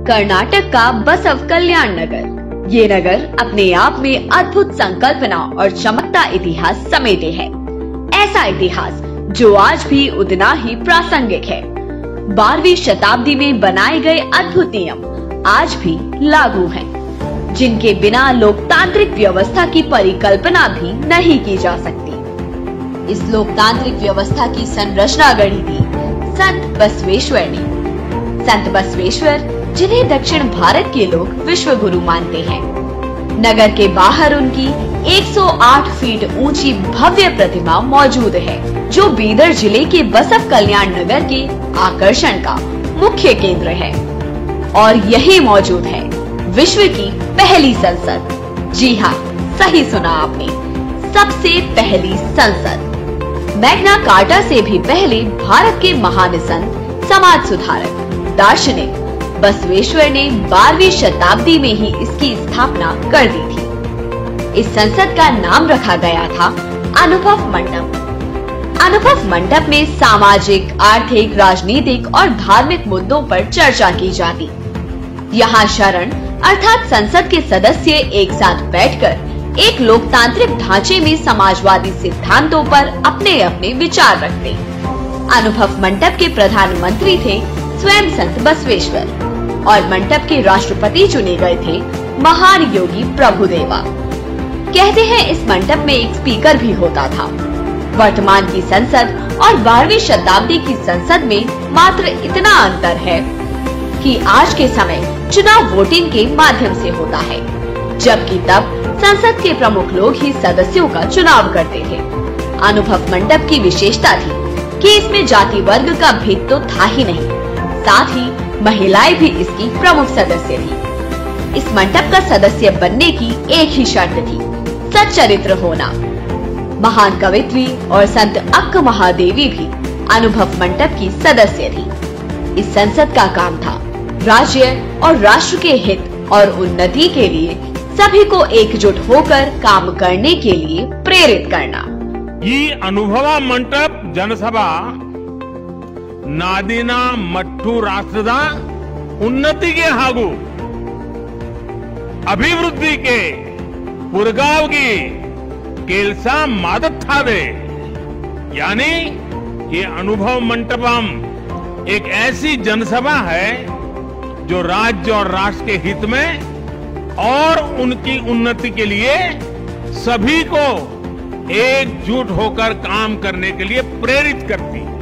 कर्नाटक का बसव कल्याण नगर। ये नगर अपने आप में अद्भुत संकल्पना और चमकता इतिहास समेटे है। ऐसा इतिहास जो आज भी उतना ही प्रासंगिक है। 12वीं शताब्दी में बनाए गए अद्भुत नियम आज भी लागू हैं, जिनके बिना लोकतांत्रिक व्यवस्था की परिकल्पना भी नहीं की जा सकती। इस लोकतांत्रिक व्यवस्था की संरचना गढ़ी थी संत बसवेश्वर ने। संत बसवेश्वर, जिन्हें दक्षिण भारत के लोग विश्व गुरु मानते हैं। नगर के बाहर उनकी 108 फीट ऊंची भव्य प्रतिमा मौजूद है, जो बीदर जिले के बसव कल्याण नगर के आकर्षण का मुख्य केंद्र है। और यही मौजूद है विश्व की पहली संसद। जी हाँ, सही सुना आपने, सबसे पहली संसद। मैग्ना कार्टा से भी पहले भारत के महान संत, समाज सुधारक, दार्शनिक बसवेश्वर ने 12वीं शताब्दी में ही इसकी स्थापना कर दी थी। इस संसद का नाम रखा गया था अनुभव मंडप। अनुभव मंडप में सामाजिक, आर्थिक, राजनीतिक और धार्मिक मुद्दों पर चर्चा की जाती। यहाँ शरण अर्थात संसद के सदस्य एक साथ बैठकर एक लोकतांत्रिक ढांचे में समाजवादी सिद्धांतों पर अपने अपने विचार रखते। अनुभव मंडप के प्रधानमंत्री थे स्वयं संत बसवेश्वर और मंडप के राष्ट्रपति चुने गए थे महान योगी प्रभुदेवा। कहते हैं इस मंडप में एक स्पीकर भी होता था। वर्तमान की संसद और 12वीं शताब्दी की संसद में मात्र इतना अंतर है कि आज के समय चुनाव वोटिंग के माध्यम से होता है, जबकि तब संसद के प्रमुख लोग ही सदस्यों का चुनाव करते थे। अनुभव मंडप की विशेषता थी कि इसमें जाति वर्ग का भेद तो था ही नहीं, साथ ही महिलाएं भी इसकी प्रमुख सदस्य थी। इस मंडप का सदस्य बनने की एक ही शर्त थी, सच्चरित्र होना। महान कवित्री और संत अक्क महादेवी भी अनुभव मंडप की सदस्य थी। इस संसद का काम था राज्य और राष्ट्र के हित और उन्नति के लिए सभी को एकजुट होकर काम करने के लिए प्रेरित करना। ಈ ಅನುಭವ ಮಂಟಪ ಜನಸಭಾ ನಾದಿನ ಮಟ್ಟು ರಾಷ್ಟ್ರದ ಉನ್ನತಿಗೆ ಹಾಗೂ ಅಭಿವೃದ್ಧಿಗೆ ಪುರಗಾವ್ಗೆ ಕೆಲಸ ಮಾಡುತ್ತದೆ। यानी ये अनुभव मंटपम एक ऐसी जनसभा है जो राज्य और राष्ट्र के हित में और उनकी उन्नति के लिए सभी को एकजुट होकर काम करने के लिए प्रेरित करती है।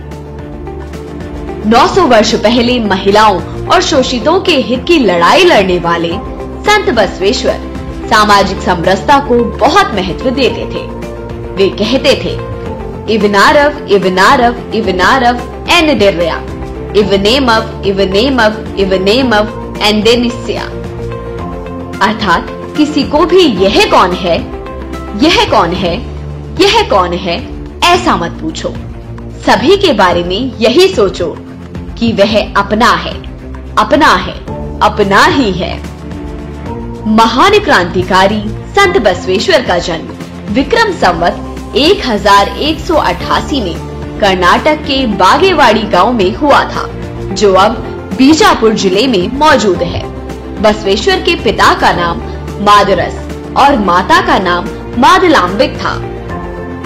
900 वर्ष पहले महिलाओं और शोषितों के हित की लड़ाई लड़ने वाले संत बसवेश्वर सामाजिक समरसता को बहुत महत्व देते थे। वे कहते थे, इवनारव इवनारव इवनारव एनडिर्या इवनेमव इवनेमव इवनेमव एंडेनिस्या। अर्थात किसी को भी यह कौन है, यह कौन है, यह कौन है ऐसा मत पूछो। सभी के बारे में यही सोचो कि वह अपना है, अपना है, अपना ही है। महान क्रांतिकारी संत बसवेश्वर का जन्म विक्रम संवत 1188 में कर्नाटक के बागेवाड़ी गांव में हुआ था, जो अब बीजापुर जिले में मौजूद है। बसवेश्वर के पिता का नाम मादरस और माता का नाम मादलांबिक था।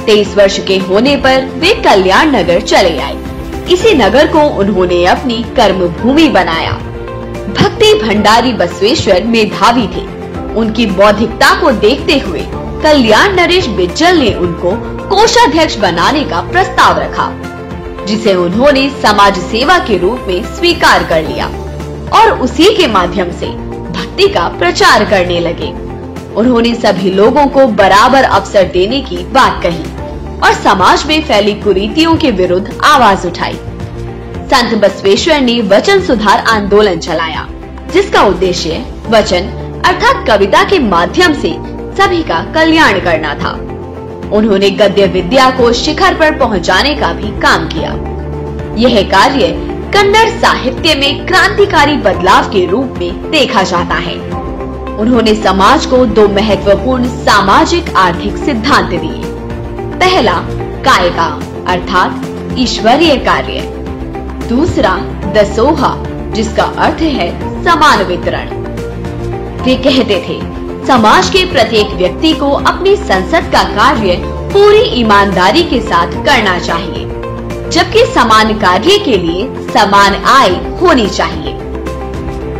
23 वर्ष के होने पर वे कल्याण नगर चले आए। इसी नगर को उन्होंने अपनी कर्म भूमि बनाया। भक्ति भंडारी बसवेश्वर मेधावी थे। उनकी बौद्धिकता को देखते हुए कल्याण नरेश बिज्जल ने उनको कोषाध्यक्ष बनाने का प्रस्ताव रखा, जिसे उन्होंने समाज सेवा के रूप में स्वीकार कर लिया और उसी के माध्यम से भक्ति का प्रचार करने लगे। उन्होंने सभी लोगों को बराबर अवसर देने की बात कही और समाज में फैली कुरीतियों के विरुद्ध आवाज उठाई। संत बसवेश्वर ने वचन सुधार आंदोलन चलाया, जिसका उद्देश्य वचन अर्थात कविता के माध्यम से सभी का कल्याण करना था। उन्होंने गद्य विद्या को शिखर पर पहुंचाने का भी काम किया। यह कार्य कन्नड़ साहित्य में क्रांतिकारी बदलाव के रूप में देखा जाता है। उन्होंने समाज को दो महत्वपूर्ण सामाजिक आर्थिक सिद्धांत दिए। पहला कायका अर्थात ईश्वरीय कार्य, दूसरा दसोहा जिसका अर्थ है समान वितरण। वे कहते थे, समाज के प्रत्येक व्यक्ति को अपनी संसद का कार्य पूरी ईमानदारी के साथ करना चाहिए, जबकि समान कार्य के लिए समान आय होनी चाहिए।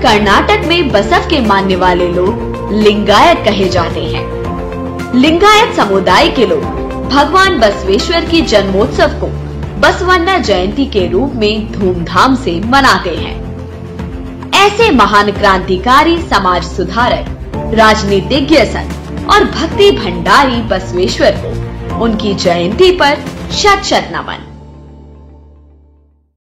कर्नाटक में बसव के मानने वाले लोग लिंगायत कहे जाते हैं। लिंगायत समुदाय के लोग भगवान बसवेश्वर की जन्मोत्सव को बसवन्ना जयंती के रूप में धूमधाम से मनाते हैं। ऐसे महान क्रांतिकारी, समाज सुधारक, राजनीतिज्ञ संत और भक्ति भंडारी बसवेश्वर को उनकी जयंती पर शत शत नमन।